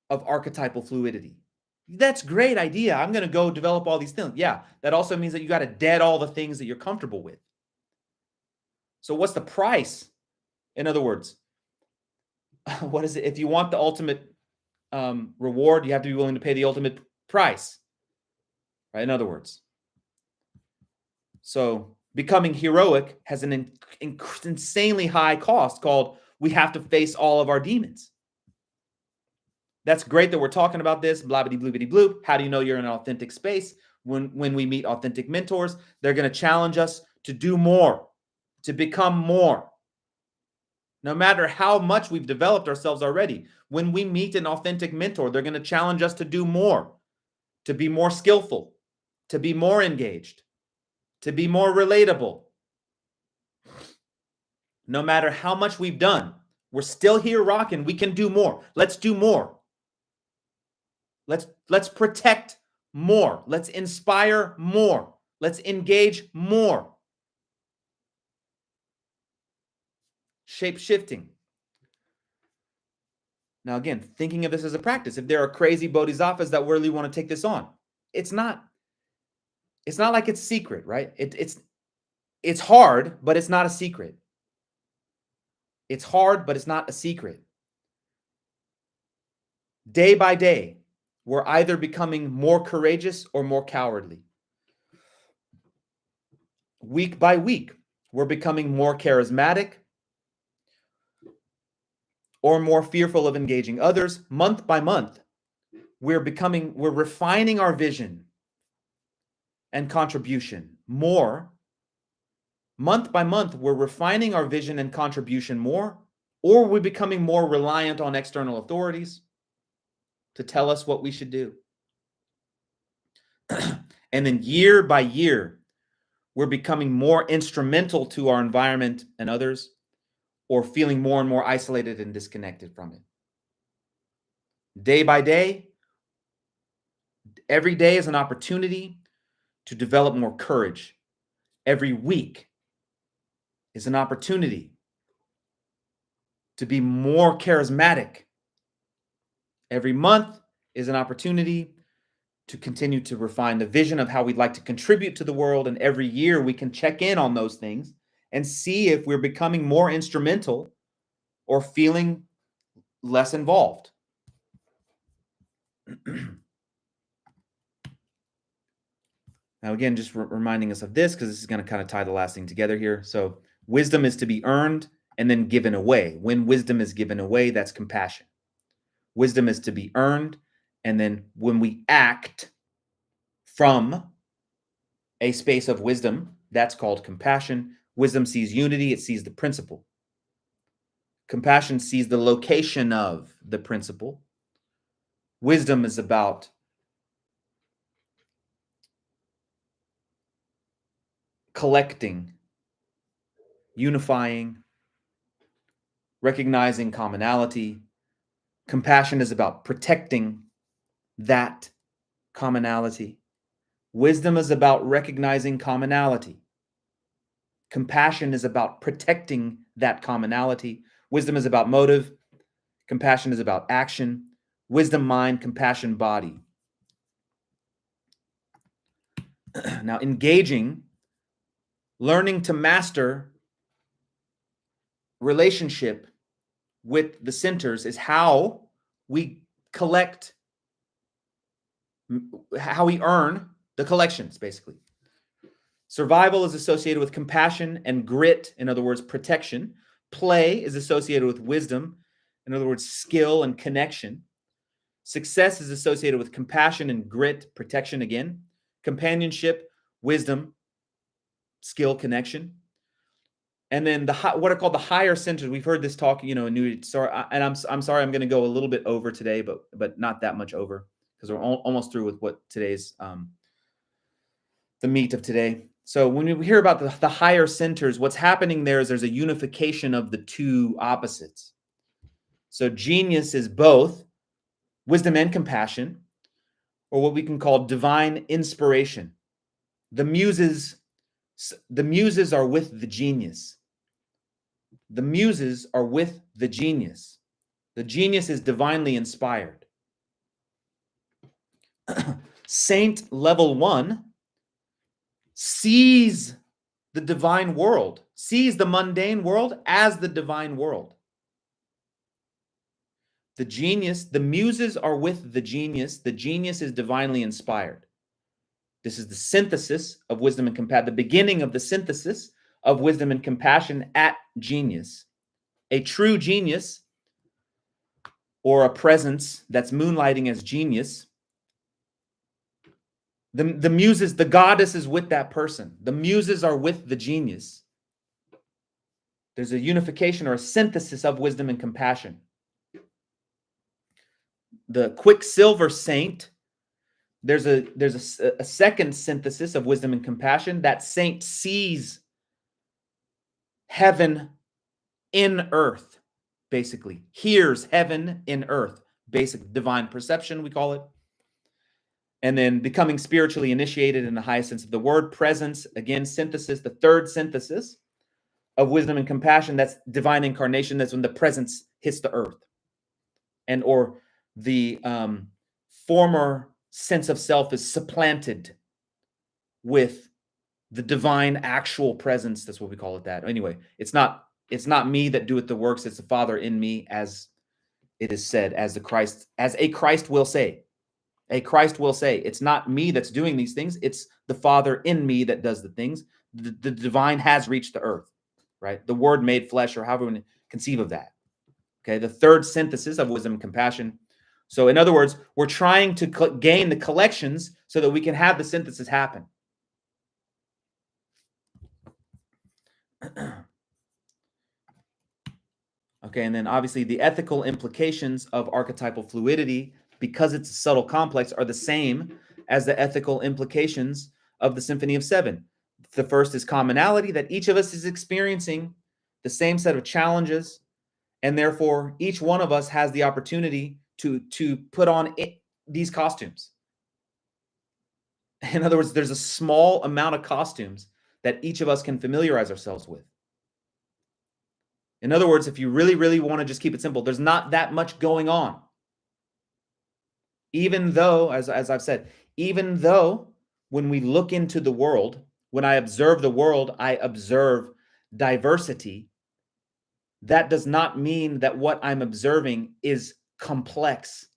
of archetypal fluidity? That's a great idea. I'm going to go develop all these things. Yeah, that also means that you got to dead all the things that you're comfortable with. So what's the price? In other words, what is it? If you want the ultimate reward, you have to be willing to pay the ultimate price. Right? In other words. So becoming heroic has an insanely high cost called we have to face all of our demons. That's great that we're talking about this, blobbity bloobity bloop. How do you know you're in an authentic space? When we meet authentic mentors, they're going to challenge us to do more, to become more. No matter how much we've developed ourselves already, when we meet an authentic mentor, they're going to challenge us to do more, to be more skillful, to be more engaged, to be more relatable. No matter how much we've done, we're still here rocking. We can do more. Let's do more. Let's protect more. Let's inspire more. Let's engage more. Shape-shifting. Now, again, thinking of this as a practice, if there are crazy bodhisattvas that really want to take this on, it's not like it's secret, right? It's hard, but it's not a secret. It's hard, but it's not a secret. Day by day, we're either becoming more courageous or more cowardly. Week by week, we're becoming more charismatic or more fearful of engaging others. Month by month, we're refining our vision and contribution more. Month by month, we're refining our vision and contribution more, or we're becoming more reliant on external authorities to tell us what we should do. And then year by year, we're becoming more instrumental to our environment and others, or feeling more and more isolated and disconnected from it. Day by day, every day is an opportunity to develop more courage. Every week is an opportunity to be more charismatic. Every month is an opportunity to continue to refine the vision of how we'd like to contribute to the world. And every year we can check in on those things and see if we're becoming more instrumental or feeling less involved. Now, again, just reminding us of this, because this is going to kind of tie the last thing together here. So wisdom is to be earned and then given away. When wisdom is given away, that's compassion. Wisdom is to be earned. And then when we act from a space of wisdom, that's called compassion. Wisdom sees unity. It sees the principle. Compassion sees the location of the principle. Wisdom is about collecting, unifying, recognizing commonality. Compassion is about protecting that commonality. Wisdom is about recognizing commonality. Compassion is about protecting that commonality. Wisdom is about motive. Compassion is about action. Wisdom, mind, compassion, body. Now, engaging, learning to master relationship with the centers is how we collect, how we earn the collections, basically. Survival is associated with compassion and grit, in other words, protection. Play is associated with wisdom, in other words, skill and connection. Success is associated with compassion and grit, protection again. Companionship, wisdom, skill, connection. And then what are called the higher centers. We've heard this talk, in New. Sorry, and I'm sorry, I'm going to go a little bit over today, but not that much over, because we're almost through with what today's the meat of today. So when we hear about the higher centers, what's happening there is there's a unification of the two opposites. So genius is both wisdom and compassion. or what we can call divine inspiration. The muses are with the genius. The muses are with the genius. The genius is divinely inspired. Saint level 1 sees the divine world, sees the mundane world as the divine world. The genius, the muses are with the genius. The genius is divinely inspired. This is the synthesis of wisdom and compassion, the beginning of the synthesis of wisdom and compassion at genius. A true genius, or a presence that's moonlighting as genius, the muses, the goddess is with that person. The muses are with the genius. There's a unification or a synthesis of wisdom and compassion. The Quicksilver Saint, there's a second synthesis of wisdom and compassion. That saint sees heaven in earth, basically. Hears heaven in earth, basic divine perception, we call it. And then becoming spiritually initiated in the highest sense of the word. Presence, again, synthesis, the third synthesis of wisdom and compassion. That's divine incarnation. That's when the presence hits the earth. And or the former sense of self is supplanted with the divine actual presence. That's what we call it that. Anyway, it's not me that doeth the works, it's the Father in me, as it is said, as a Christ will say. A Christ will say, it's not me that's doing these things, it's the Father in me that does the things. The divine has reached the earth, right? The word made flesh, or however we conceive of that. Okay, the third synthesis of wisdom and compassion. So in other words, we're trying to gain the collections so that we can have the synthesis happen. Okay, and then obviously the ethical implications of archetypal fluidity, because it's a subtle complex, are the same as the ethical implications of the Symphony of Seven. The first is commonality, that each of us is experiencing the same set of challenges, and therefore each one of us has the opportunity to put on these costumes. In other words, there's a small amount of costumes that each of us can familiarize ourselves with. In other words, if you really, really want to just keep it simple, there's not that much going on. Even though, as I've said, even though when we look into the world, when I observe the world, I observe diversity, that does not mean that what I'm observing is complex.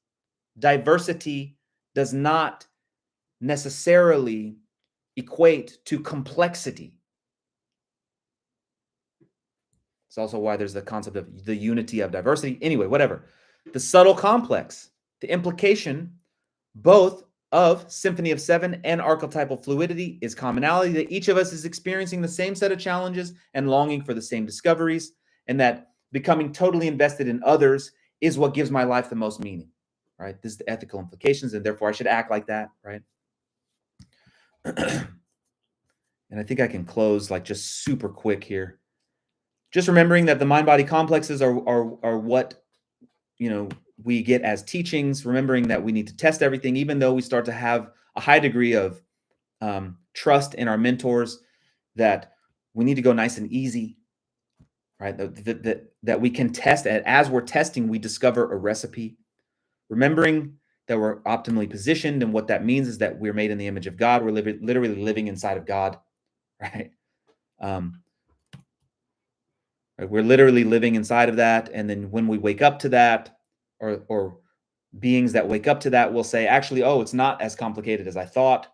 Diversity does not necessarily equate to complexity. It's also why there's the concept of the unity of diversity. Anyway, whatever. The subtle complex, the implication both of Symphony of Seven and archetypal fluidity is commonality, that each of us is experiencing the same set of challenges and longing for the same discoveries, and that becoming totally invested in others is what gives my life the most meaning, right? This is the ethical implications, and therefore I should act like that, right? And I think I can close like just super quick here. Just remembering that the mind-body complexes are what, we get as teachings, remembering that we need to test everything, even though we start to have a high degree of trust in our mentors, that we need to go nice and easy, right? That we can test it. As we're testing, we discover a recipe. Remembering that we're optimally positioned, and what that means is that we're made in the image of God. We're literally living inside of God, right? We're literally living inside of that. And then when we wake up to that, or beings that wake up to that will say, actually, oh, it's not as complicated as I thought.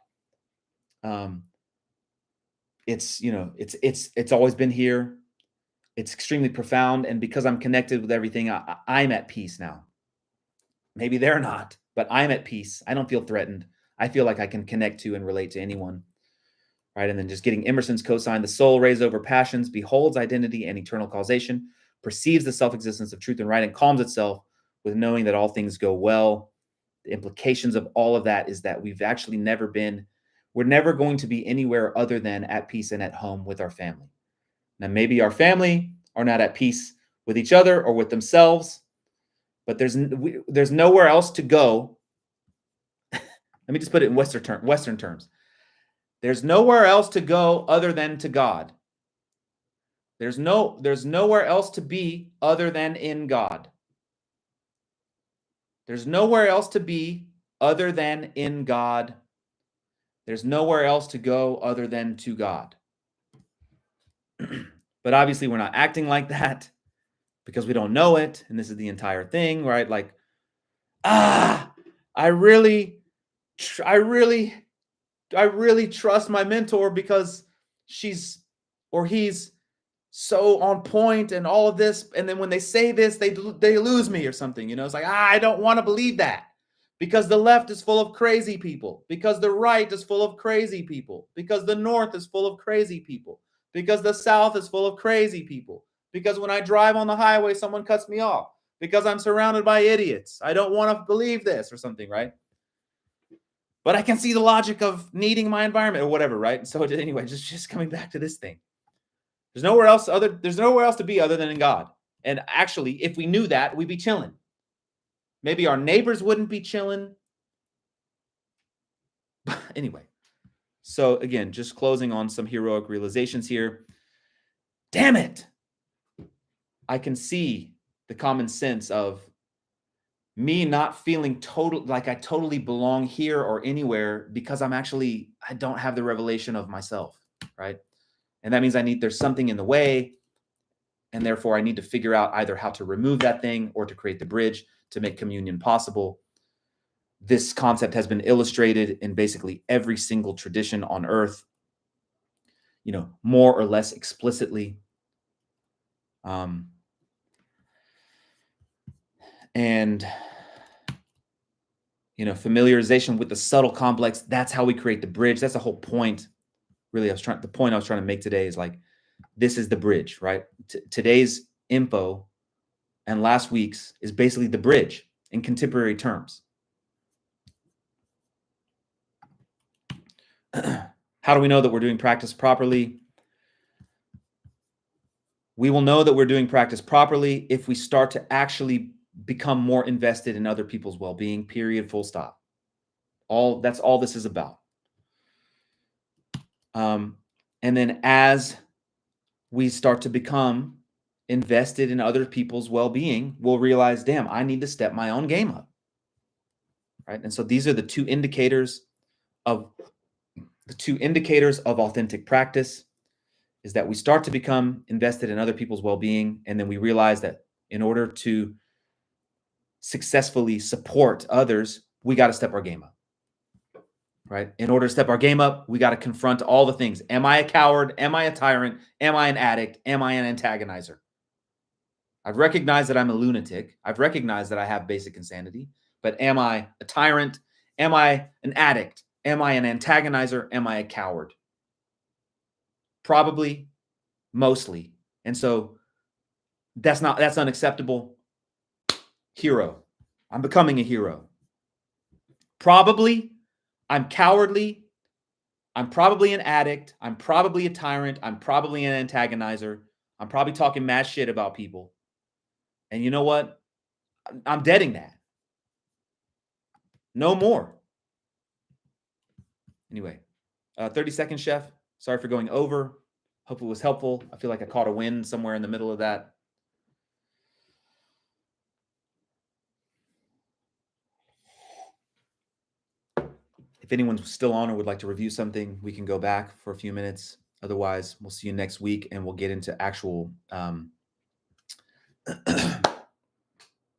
It's always been here. It's extremely profound. And because I'm connected with everything, I'm at peace now. Maybe they're not, but I'm at peace. I don't feel threatened. I feel like I can connect to and relate to anyone. Right. And then just getting Emerson's cosign, the soul raised over passions, beholds identity and eternal causation, perceives the self-existence of truth and right, and calms itself with knowing that all things go well. The implications of all of that is that we've actually we're never going to be anywhere other than at peace and at home with our family. Now, maybe our family are not at peace with each other or with themselves, but there's nowhere else to go Let me just put it in Western terms. There's nowhere else to go other than to God. There's nowhere else to be other than in God. There's nowhere else to be other than in God. There's nowhere else to go other than to God. But obviously we're not acting like that because we don't know it. And this is the entire thing, right? Like, I really trust my mentor because she's or he's so on point and all of this. And then when they say this, they lose me or something, you know, it's like, I don't want to believe that because the left is full of crazy people, because the right is full of crazy people, because the North is full of crazy people, because the South is full of crazy people, because when I drive on the highway, someone cuts me off, because I'm surrounded by idiots. I don't want to believe this or something, right? But I can see the logic of needing my environment or whatever, right? So anyway, just coming back to this thing. There's nowhere else to be other than in God. And actually, if we knew that, we'd be chilling. Maybe our neighbors wouldn't be chilling. Anyway, so again, just closing on some heroic realizations here. Damn it. I can see the common sense of me not feeling like I totally belong here or anywhere because I don't have the revelation of myself, right? And that means there's something in the way, and therefore I need to figure out either how to remove that thing or to create the bridge to make communion possible. This concept has been illustrated in basically every single tradition on earth, you know, more or less explicitly. And you know, familiarization with the subtle complex, that's how we create the bridge. That's the whole point. Really, the point I was trying to make today is like, this is the bridge, right? Today's info and last week's is basically the bridge in contemporary terms. How do we know that we're doing practice properly? We will know that we're doing practice properly if we start to actually become more invested in other people's well-being, period, full stop. That's all this is about. And then as we start to become invested in other people's well-being, we'll realize, damn, I need to step my own game up. Right? And so these are the two indicators of authentic practice, is that we start to become invested in other people's well-being, and then we realize that in order to successfully support others, we got to step our game up. Right? In order to step our game up, we got to confront all the things. Am I a coward? Am I a tyrant? Am I an addict? Am I an antagonizer? I've recognized that I'm a lunatic. I've recognized that I have basic insanity. But am I a tyrant? Am I an addict? Am I an antagonizer? Am I a coward? Probably, mostly. And so that's unacceptable. Hero. I'm becoming a hero. Probably, I'm cowardly. I'm probably an addict. I'm probably a tyrant. I'm probably an antagonizer. I'm probably talking mad shit about people. And you know what? I'm deading that. No more. Anyway, 30 seconds, Chef. Sorry for going over. Hope it was helpful. I feel like I caught a win somewhere in the middle of that. If anyone's still on or would like to review something, we can go back for a few minutes. Otherwise, we'll see you next week and we'll get into actual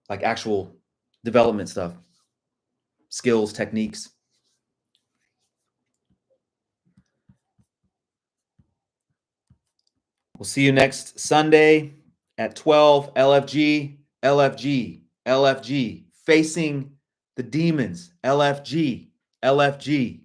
like actual development stuff, skills, techniques. We'll see you next Sunday at 12. LFG, LFG, LFG, facing the demons. LFG, LFG.